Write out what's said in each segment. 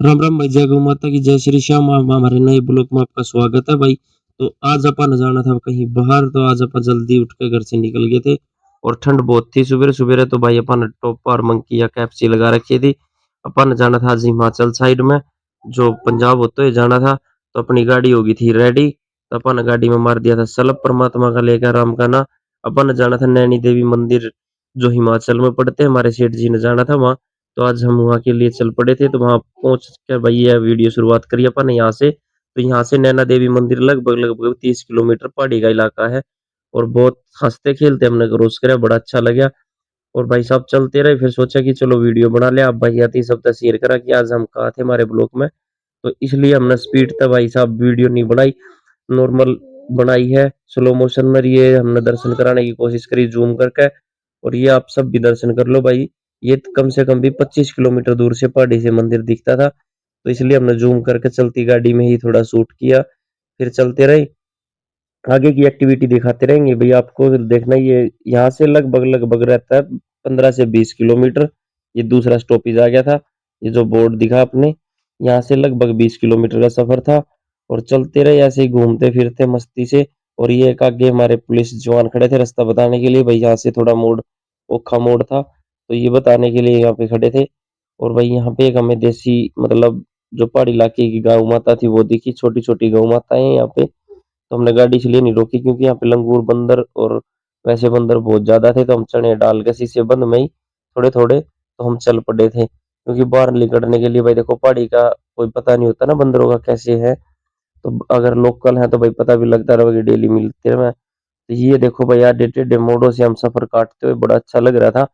राम राम भाई, जय गौ माता की, जय श्री श्याम। हमारे नए ब्लॉग में आपका स्वागत है भाई। तो आज अपन जाना था कहीं बाहर, तो आज अपन जल्दी उठ के घर से निकल गए थे और ठंड बहुत थी सुबह सुबह। तो भाई अपन टॉपर मंकी या कैप्सी लगा रखी थी। अपन जाना था आज हिमाचल साइड में, जो पंजाब होते हुए जाना था। तो अपनी गाड़ी होगी थी रेडी, तो अपन गाड़ी में मार दिया था सलब परमात्मा का लेकर राम का ना। अपन जाना था नैनी देवी मंदिर, जो हिमाचल में पड़ते हैं। हमारे सेठ जी ने जाना था वहाँ, तो आज हम वहाँ के लिए चल पड़े थे। तो वहाँ पहुंच कर भाई यह वीडियो शुरुआत करी अपन यहाँ से। तो यहाँ से नैना देवी मंदिर लगभग लगभग 30 किलोमीटर पहाड़ी का इलाका है। और बहुत हंसते खेलते हमने क्रॉस करा, बड़ा अच्छा लगा। और भाई साहब चलते रहे, फिर सोचा कि चलो वीडियो बना ले। आप भाई आती सब शेयर करा कि आज हम कहा थे हमारे ब्लॉग में, तो इसलिए हमने स्पीड था भाई साहब वीडियो नहीं बनाई, नॉर्मल बनाई है स्लो मोशन में। ये हमने दर्शन कराने की कोशिश करी जूम करके। और ये आप सब भी दर्शन कर लो भाई। ये कम से कम भी 25 किलोमीटर दूर से पहाड़ी से मंदिर दिखता था, तो इसलिए हमने जूम करके चलती गाड़ी में ही थोड़ा शूट किया। फिर चलते रहे, आगे की एक्टिविटी दिखाते रहेंगे भाई आपको। देखना ये यहाँ से लगभग लगभग रहता है 15 से 20 किलोमीटर। ये दूसरा स्टॉपेज आ गया था, ये जो बोर्ड दिखा आपने, यहाँ से लगभग 20 किलोमीटर का सफर था। और चलते रहे ऐसे ही घूमते फिरते मस्ती से। और ये एक आगे हमारे पुलिस जवान खड़े थे रास्ता बताने के लिए। भाई यहाँ से थोड़ा मोड़, ओखा मोड़ था, तो ये बताने के लिए यहाँ पे खड़े थे। और भाई यहाँ पे एक हमें देसी, मतलब जो पहाड़ी इलाके की गौ माता थी वो दिखी। छोटी छोटी गौ माताएं हैं यहाँ पे। तो हमने गाड़ी इसलिए नहीं रोकी क्योंकि यहाँ पे लंगूर बंदर और वैसे बंदर बहुत ज्यादा थे। तो हम चने डाल के शीशे बंद में ही थोड़े थोड़े तो हम चल पड़े थे, क्योंकि बाहर निकलने के लिए भाई देखो पहाड़ी का कोई पता नहीं होता ना बंदरों का कैसे है। तो अगर लोकल है तो भाई पता भी लगता रहा कि डेली मिलते हैं। तो ये देखो भाई यार, टेढ़े टेढ़े मोड़ों से हम सफर काटते हुए बड़ा अच्छा लग रहा था।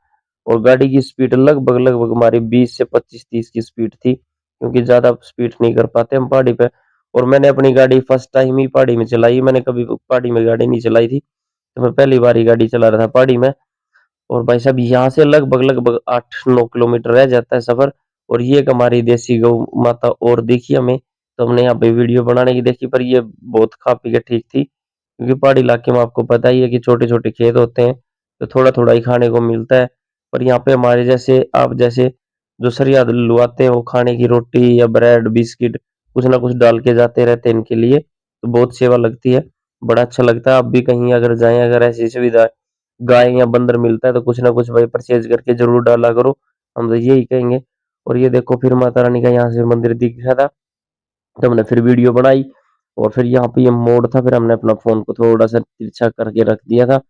और गाड़ी की स्पीड लगभग लगभग हमारी 20 से 25 30 की स्पीड थी, क्योंकि ज्यादा स्पीड नहीं कर पाते हम पहाड़ी पे। और मैंने अपनी गाड़ी फर्स्ट टाइम ही पहाड़ी में चलाई, मैंने कभी पहाड़ी में गाड़ी नहीं चलाई थी, तो मैं पहली बार ही गाड़ी चला रहा था पहाड़ी में। और भाई साहब यहाँ से लगभग लगभग 8 9 किलोमीटर रह जाता है सफर। और ये एक हमारी देसी गौ माता और देखी हमें, तो हमने यहाँ पे वीडियो बनाने की देखी, पर ये बहुत खा पी के ठीक थी, क्योंकि पहाड़ी इलाके में आपको पता ही है कि छोटे छोटे खेत होते हैं, तो थोड़ा थोड़ा ही खाने को मिलता है। पर यहाँ पे हमारे जैसे आप जैसे जो श्रद्धालु आते हैं वो खाने की रोटी या ब्रेड बिस्किट कुछ ना कुछ डाल के जाते रहते हैं इनके लिए, तो बहुत सेवा लगती है, बड़ा अच्छा लगता है। आप भी कहीं अगर जाएं, अगर ऐसी सुविधा गाय या बंदर मिलता है तो कुछ ना कुछ भाई परचेज करके जरूर डाला करो, हम तो यही कहेंगे। और ये देखो फिर माता रानी का यहाँ से मंदिर दिख रहा था, तो हमने फिर वीडियो बनाई। और फिर यहाँ पे ये मोड़ था, फिर हमने अपना फोन को थोड़ा सा तिरछा करके रख दिया था।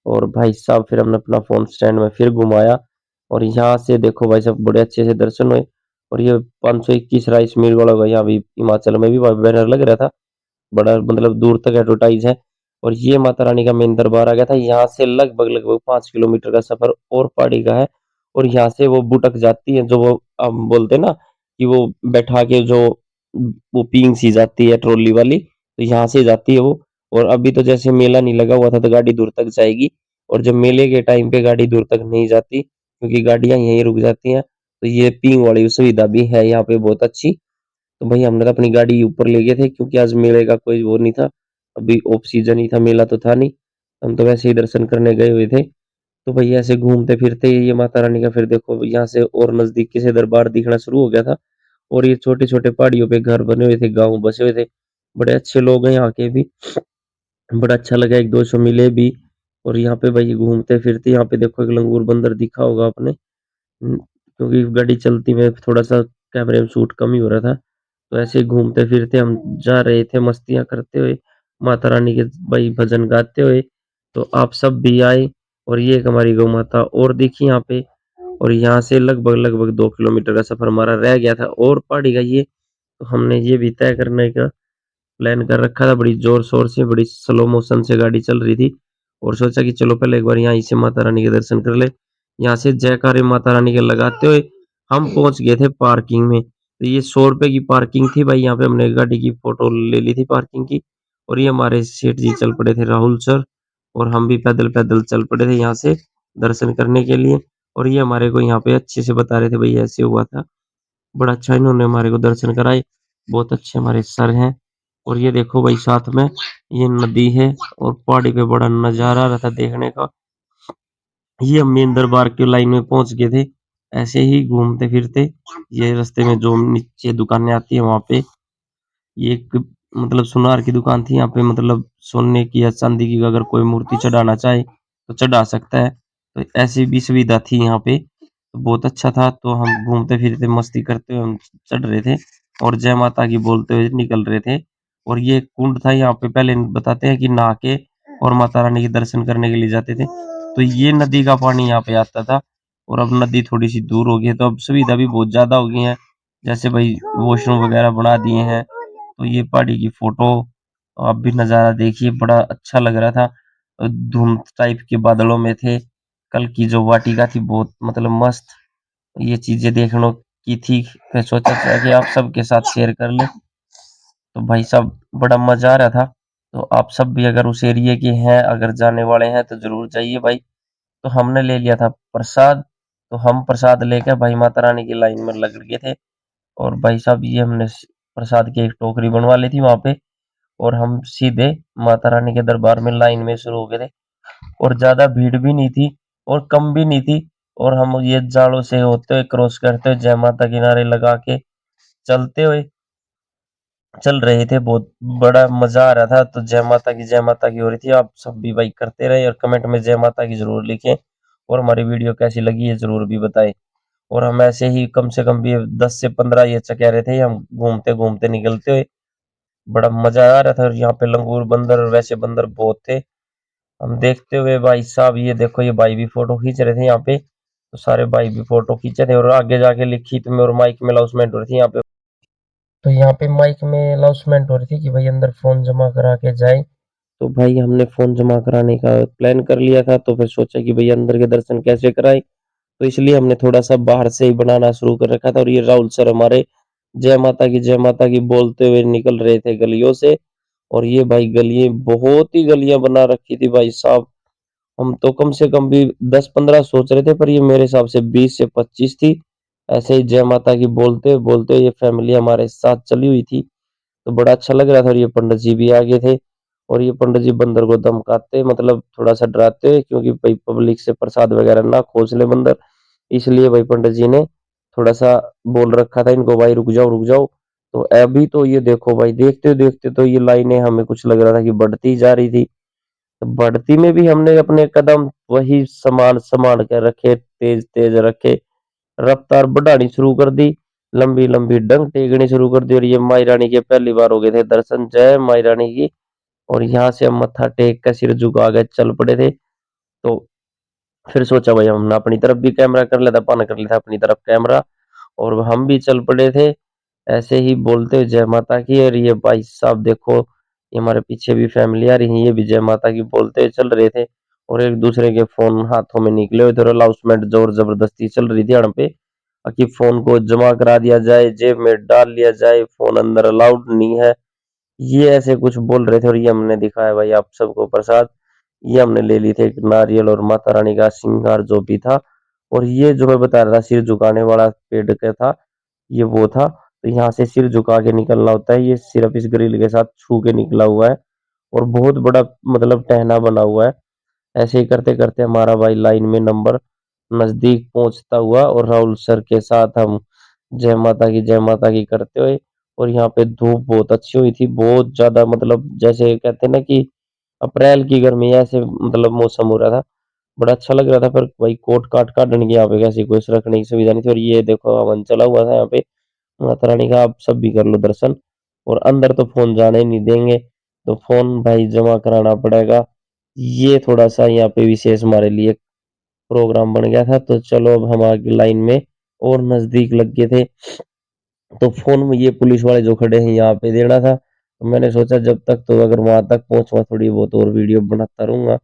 और भाई साहब फिर हमने अपना फोन स्टैंड में फिर घुमाया। और यहाँ से देखो भाई साहब बड़े अच्छे से दर्शन हुए। और ये 521 राइस मिल वाला भाई, यहाँ भी हिमाचल में भी बैनर लग रहा था, बड़ा मतलब दूर तक एडवर्टाइज है। और ये माता रानी का मेन दरबार आ गया था। यहाँ से लगभग लगभग 5 किलोमीटर का सफर और पहाड़ी का है। और यहाँ से वो बुटक जाती है, जो वो हम बोलते हैं ना कि वो बैठा के जो वो पींग सी जाती है ट्रॉली वाली, तो यहाँ से जाती है वो। और अभी तो जैसे मेला नहीं लगा हुआ था तो गाड़ी दूर तक जाएगी, और जब मेले के टाइम पे गाड़ी दूर तक नहीं जाती क्योंकि गाड़ियां यहीं रुक जाती हैं। तो ये पींग वाली सुविधा भी है यहाँ पे बहुत अच्छी। तो भाई हमने तो अपनी गाड़ी ऊपर ले गए थे, क्योंकि आज मेले का कोई वो नहीं था, अभी ऑफ सीजन ही था, मेला तो था नहीं। हम तो वैसे ही दर्शन करने गए हुए थे। तो भैया ऐसे घूमते फिरते ये माता रानी का फिर देखो यहाँ से और नजदीकी से दरबार दिखना शुरू हो गया था। और ये छोटे छोटे पहाड़ियों पे घर बने हुए थे, गांव बसे हुए थे, बड़े अच्छे लोग हैं यहाँ के भी, बड़ा अच्छा लगा, एक दो सौ मिले भी। और यहाँ पे भाई घूमते फिरते यहाँ पे देखो एक लंगूर बंदर दिखा होगा आपने। क्योंकि गाड़ी चलती में थोड़ा सा कैमरे में शूट कम ही हो रहा था। तो ऐसे ही घूमते फिरते हम जा रहे थे मस्तियां करते हुए, माता रानी के भाई भजन गाते हुए। तो आप सब भी आए। और ये एक हमारी गौ माता और दिखी यहाँ पे। और यहाँ से लगभग लगभग 2 किलोमीटर का सफर हमारा रह गया था और पहाड़ी का ये। तो हमने ये भी तय करने का प्लान कर रखा था, बड़ी जोर शोर से, बड़ी स्लो मोशन से गाड़ी चल रही थी। और सोचा कि चलो पहले एक बार यहाँ से माता रानी के दर्शन कर ले। यहाँ से जयकारे माता रानी के लगाते हुए हम पहुंच गए थे पार्किंग में। तो ये 100 रुपए की पार्किंग थी भाई, यहाँ पे हमने गाड़ी की फोटो ले ली थी पार्किंग की। और ये हमारे सेठ जी चल पड़े थे राहुल सर, और हम भी पैदल पैदल चल पड़े थे यहाँ से दर्शन करने के लिए। और ये हमारे को यहाँ पे अच्छे से बता रहे थे भाई ऐसे हुआ था, बड़ा अच्छा इन्होंने हमारे को दर्शन कराए, बहुत अच्छे हमारे सर हैं। और ये देखो भाई साथ में ये नदी है और पहाड़ी पे बड़ा नजारा रहता देखने का। ये हम मेन दरबार की लाइन में पहुंच गए थे। ऐसे ही घूमते फिरते ये रास्ते में जो नीचे दुकानें आती है वहां पे ये एक मतलब सुनार की दुकान थी। यहाँ पे मतलब सोने की या चांदी की अगर कोई मूर्ति चढ़ाना चाहे तो चढ़ा सकता है। तो ऐसी भी सुविधा थी यहाँ पे, तो बहुत अच्छा था। तो हम घूमते फिरते मस्ती करते हुए हम चढ़ रहे थे और जय माता की बोलते हुए निकल रहे थे। और ये कुंड था यहाँ पे, पहले बताते हैं कि नहा के और माता रानी के दर्शन करने के लिए जाते थे। तो ये नदी का पानी यहाँ पे आता था और अब नदी थोड़ी सी दूर हो गई है तो अब सुविधा भी बहुत ज्यादा हो गई है। जैसे भाई वॉशरूम वगैरह बना दिए हैं। तो ये पहाड़ी की फोटो आप भी नज़ारा देखिए, बड़ा अच्छा लग रहा था। धुंध टाइप के बादलों में थे। कल की जो वाटिका थी बहुत मतलब मस्त, ये चीजें देखने की थी। मैं सोचा था कि आप सबके साथ शेयर कर ले। तो भाई साहब बड़ा मजा आ रहा था। तो आप सब भी अगर उस एरिया के हैं, अगर जाने वाले हैं तो जरूर जाइए भाई। तो हमने ले लिया था प्रसाद। तो हम प्रसाद लेकर भाई माता रानी की लाइन में लग गए थे। और भाई साहब ये हमने प्रसाद की एक टोकरी बनवा ली थी वहां पे और हम सीधे माता रानी के दरबार में लाइन में शुरू हो गए थे। और ज्यादा भीड़ भी नहीं थी और कम भी नहीं थी। और हम ये जालों से होते हुए क्रॉस करते हुए जय माता किनारे लगा के चलते हुए चल रहे थे। बहुत बड़ा मजा आ रहा था। तो जय माता की हो रही थी। आप सब भी भाई करते रहे और कमेंट में जय माता की जरूर लिखें। और हमारी वीडियो कैसी लगी है जरूर भी बताएं। और हम ऐसे ही कम से कम भी 10 से 15 ये चकह रहे थे, हम घूमते घूमते निकलते हुए बड़ा मजा आ रहा था। और यहाँ पे लंगूर बंदर और वैसे बंदर बहुत थे। हम देखते हुए भाई साहब ये देखो ये भाई भी फोटो खींच रहे थे यहाँ पे। तो सारे भाई भी फोटो खींचे थे और आगे जाके लिखी में और माइक में अनाउंसमेंट हो रही थी यहाँ पे। तो यहाँ पे माइक में अनाउंसमेंट हो रही थी कि भाई अंदर फोन जमा करा के जाए। तो भाई हमने फोन जमा कराने का प्लान कर लिया था। तो फिर सोचा कि भाई अंदर के दर्शन कैसे कराए। तो इसलिए हमने थोड़ा सा बाहर से ही बनाना शुरू कर रखा था। और ये राहुल सर हमारे जय माता की बोलते हुए निकल रहे थे गलियों से। और ये भाई गलियां बहुत ही गलियां बना रखी थी भाई साहब। हम तो कम से कम भी 10-15 सोच रहे थे पर ये मेरे हिसाब से 20 से 25 थी। ऐसे ही जय माता की बोलते बोलते ये फैमिली हमारे साथ चली हुई थी। तो बड़ा अच्छा लग रहा था। और ये पंडित जी भी आगे थे। और ये पंडित जी बंदर को धमकाते मतलब थोड़ा सा डराते क्योंकि भाई पब्लिक से प्रसाद वगैरह ना खोज ले बंदर। इसलिए भाई पंडित जी ने थोड़ा सा बोल रखा था इनको भाई रुक जाओ रुक जाओ। तो अभी तो ये देखो भाई देखते देखते तो ये लाइनें हमें कुछ लग रहा था कि बढ़ती जा रही थी। तो बढ़ती में भी हमने अपने कदम वही समान समान के रखे, तेज तेज रखे, रफ्तार बढ़ानी शुरू कर दी, लंबी लंबी डंग टेकनी शुरू कर दी। और ये माई रानी के पहली बार हो गए थे दर्शन, जय माई रानी की। और यहाँ से हम मत्था टेक कर सिर झुका के चल पड़े थे। तो फिर सोचा भाई हमने अपनी तरफ भी कैमरा कर लेता, पान कर लेता अपनी तरफ कैमरा। और हम भी चल पड़े थे ऐसे ही बोलते हुए जय माता की। और ये भाई साहब देखो ये हमारे पीछे भी फैमिली आ रही है, ये भी जय माता की बोलते हुए चल रहे थे। और एक दूसरे के फोन हाथों में निकले हुए थे और अनाउंसमेंट जोर जबरदस्ती चल रही थी यहाँ पे कि फोन को जमा करा दिया जाए, जेब में डाल लिया जाए, फोन अंदर अलाउड नहीं है। ये ऐसे कुछ बोल रहे थे। और ये हमने दिखाया भाई आप सबको प्रसाद। ये हमने ले ली थी एक नारियल और माता रानी का श्रृंगार जो भी था। और ये जो मैं बता रहा था सिर झुकाने वाला पेड़ का था, ये वो था। तो यहाँ से सिर झुका के निकलना होता है। ये सिर्फ इस ग्रिल के साथ छू के निकला हुआ है और बहुत बड़ा मतलब टहना बना हुआ है। ऐसे ही करते करते हमारा भाई लाइन में नंबर नजदीक पहुंचता हुआ और राहुल सर के साथ हम जय माता की करते हुए। और यहाँ पे धूप बहुत अच्छी हुई थी, बहुत ज्यादा मतलब जैसे कहते हैं ना कि अप्रैल की गर्मी ऐसे मतलब मौसम हो रहा था। बड़ा अच्छा लग रहा था। पर भाई कोट काट काटने की यहाँ पे कैसी कोई रखने की सुविधा नहीं थी। और ये देखो हवन चला हुआ था यहाँ पे माता रानी का। आप सब भी कर लो दर्शन। और अंदर तो फोन जाने ही नहीं देंगे, तो फोन भाई जमा कराना पड़ेगा। ये थोड़ा सा यहाँ पे विशेष हमारे लिए प्रोग्राम बन गया था। तो चलो अब हम आगे लाइन में और नजदीक लग गए थे। तो फोन में ये पुलिस वाले जो खड़े हैं यहाँ पे देना था। तो मैंने सोचा जब तक तो अगर वहां तक पहुंचवा थोड़ी बहुत और वीडियो बनाता रहूंगा।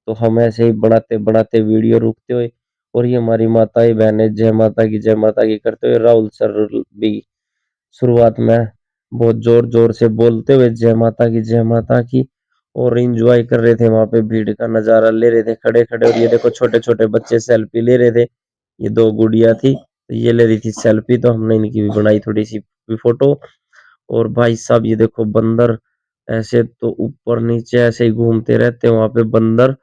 तो हम ऐसे ही बनाते बनाते वीडियो रुकते हुए। और ये हमारी माताएं बहनें जय माता की करते हुए राहुल सर भी शुरुआत में बहुत जोर जोर से बोलते हुए जय माता की। और एंजॉय कर रहे थे वहां पे भीड़ का नजारा ले रहे थे खड़े खड़े। और ये देखो छोटे छोटे बच्चे सेल्फी ले रहे थे। ये दो गुड़िया थी तो ये ले रही थी सेल्फी, तो हमने इनकी भी बनाई थोड़ी सी फोटो। और भाई साहब ये देखो बंदर ऐसे तो ऊपर नीचे ऐसे ही घूमते रहते हैं वहां पे बंदर।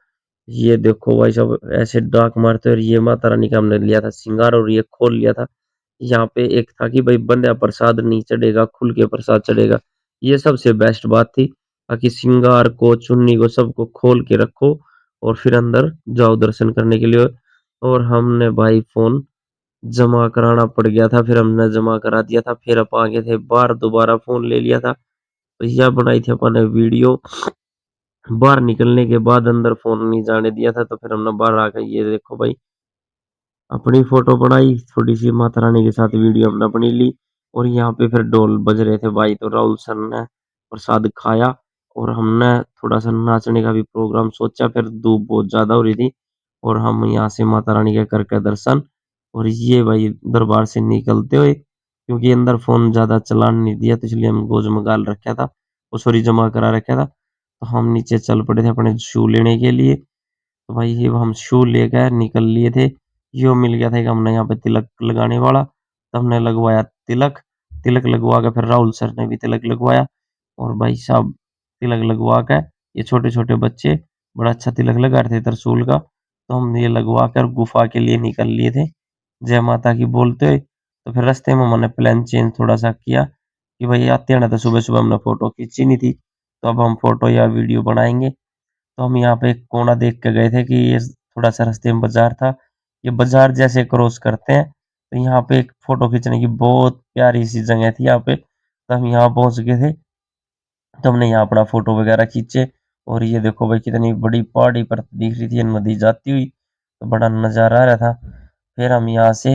ये देखो भाई साहब ऐसे डाक मारते, और ये माता रानी का हमने लिया था श्रृंगार और ये खोल लिया था। यहाँ पे एक था कि भाई बंध्या प्रसाद नहीं चढ़ेगा, खुल के प्रसाद चढ़ेगा। ये सबसे बेस्ट बात थी, ताकि श्रृंगार को, चुन्नी को, सबको खोल के रखो और फिर अंदर जाओ दर्शन करने के लिए। और हमने भाई फोन जमा कराना पड़ गया था, फिर हमने जमा करा दिया था, फिर अपन आ गए थे बाहर, दोबारा फोन ले लिया था। भैया बनाई थी अपन ने वीडियो, बाहर निकलने के बाद अंदर फोन नहीं जाने दिया था, तो फिर हमने बाहर आकर ये देखो भाई अपनी फोटो बनाई, थोड़ी सी माता रानी के साथ वीडियो हमने अपनी ली। और यहाँ पे फिर ढोल बज रहे थे भाई, तो राहुल सर ने प्रसाद खाया और हमने थोड़ा सा नाचने का भी प्रोग्राम सोचा। फिर धूप बहुत ज्यादा हो रही थी और हम यहाँ से माता रानी के करके दर्शन, और ये भाई दरबार से निकलते हुए, क्योंकि अंदर फोन ज्यादा चलान नहीं दिया, तो इसलिए हम गोज मगाल रखा था, वो सॉरी जमा करा रखा था। तो हम नीचे चल पड़े थे अपने शू लेने के लिए। तो भाई ये हम शू लेकर निकल लिए थे। यो मिल गया था कि हमने यहाँ पे तिलक लगाने वाला, तो हमने लगवाया तिलक। तिलक लगवा के फिर राहुल सर ने भी तिलक लगवाया। और भाई साहब तिलक लगवा के, ये छोटे छोटे बच्चे बड़ा अच्छा तिलक लगा रहे थे त्रिशूल का, तो हम ये लगवा कर गुफा के लिए निकल लिए थे जय माता की बोलते हुए। तो फिर रास्ते में मैंने प्लान चेंज थोड़ा सा किया कि भाई आते हैं ना, तो सुबह सुबह हमने फोटो खींची नहीं थी, तो अब हम फोटो या वीडियो बनाएंगे। तो हम यहाँ पे एक कोना देख के गए थे कि ये थोड़ा सा रास्ते में बाजार था, ये बाजार जैसे क्रॉस करते हैं, तो यहाँ पे एक फोटो खींचने की बहुत प्यारी सी जगह थी यहाँ पे, तो हम यहाँ पहुंच गए थे। तो हमने यहाँ अपना फोटो वगैरह खींचे। और ये देखो भाई कितनी बड़ी पहाड़ी पर दिख रही थी नदी जाती हुई, तो बड़ा नजारा आ रहा था। फिर हम यहाँ से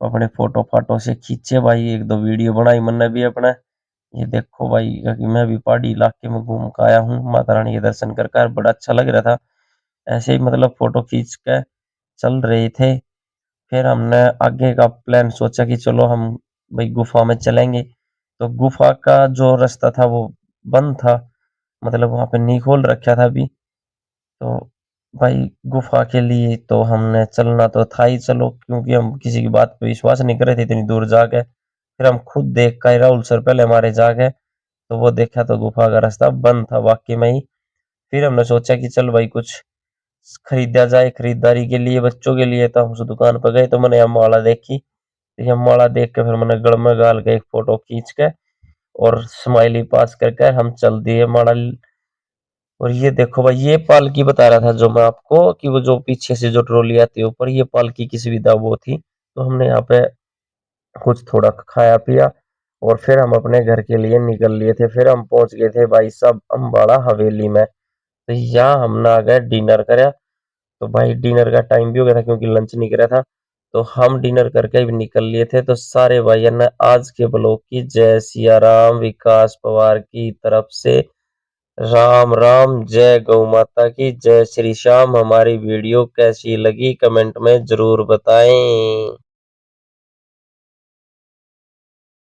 अपने फोटो फाटो से खींचे भाई, एक दो वीडियो बनाई मैंने भी अपना। ये देखो भाई कि मैं भी पहाड़ी इलाके में घूम के आया हूँ, माता रानी के दर्शन कर बड़ा अच्छा लग रहा था। ऐसे ही मतलब फोटो खींच के चल रहे थे। फिर हमने आगे का प्लान सोचा कि चलो हम भाई गुफा में चलेंगे। तो गुफा का जो रास्ता था वो बंद था, मतलब वहां पे नहीं खोल रखा था अभी। तो भाई गुफा के लिए तो हमने चलना तो था ही, चलो, क्योंकि हम किसी की बात पे विश्वास नहीं कर रहे थे इतनी दूर जाके। फिर हम खुद देख कर राहुल सर पहले हमारे जाके, तो वो देखा तो गुफा का रास्ता बंद था वाकई में ही। फिर हमने सोचा कि चल भाई कुछ खरीदा जाए, खरीदारी के लिए बच्चों के लिए। तो हम उस दुकान पर गए, तो मैंने यह माला देखी, तो यह माला देख के फिर मैंने गड़ में गाल के एक फोटो खींच के और स्माइली पास करके हम चल दिए माला। और ये देखो भाई ये पालकी बता रहा था जो मैं आपको, कि वो जो पीछे से जो ट्रॉली आती है ऊपर, ये पालकी की सुविधा वो थी। तो हमने यहाँ पे कुछ थोड़ा खाया पिया और फिर हम अपने घर के लिए निकल लिए थे। फिर हम पहुंच गए थे भाई साहब अम्बाड़ा हवेली में। तो यहाँ हमने आ गए डिनर करा। तो भाई डिनर का टाइम भी हो गया था क्योंकि लंच नहीं करा था, तो हम डिनर करके भी निकल लिए थे। तो सारे भाइयों ने आज के ब्लॉग की जय सिया राम, विकास पवार की तरफ से राम राम, जय गौ माता की, जय श्री श्याम। हमारी वीडियो कैसी लगी कमेंट में जरूर बताएं।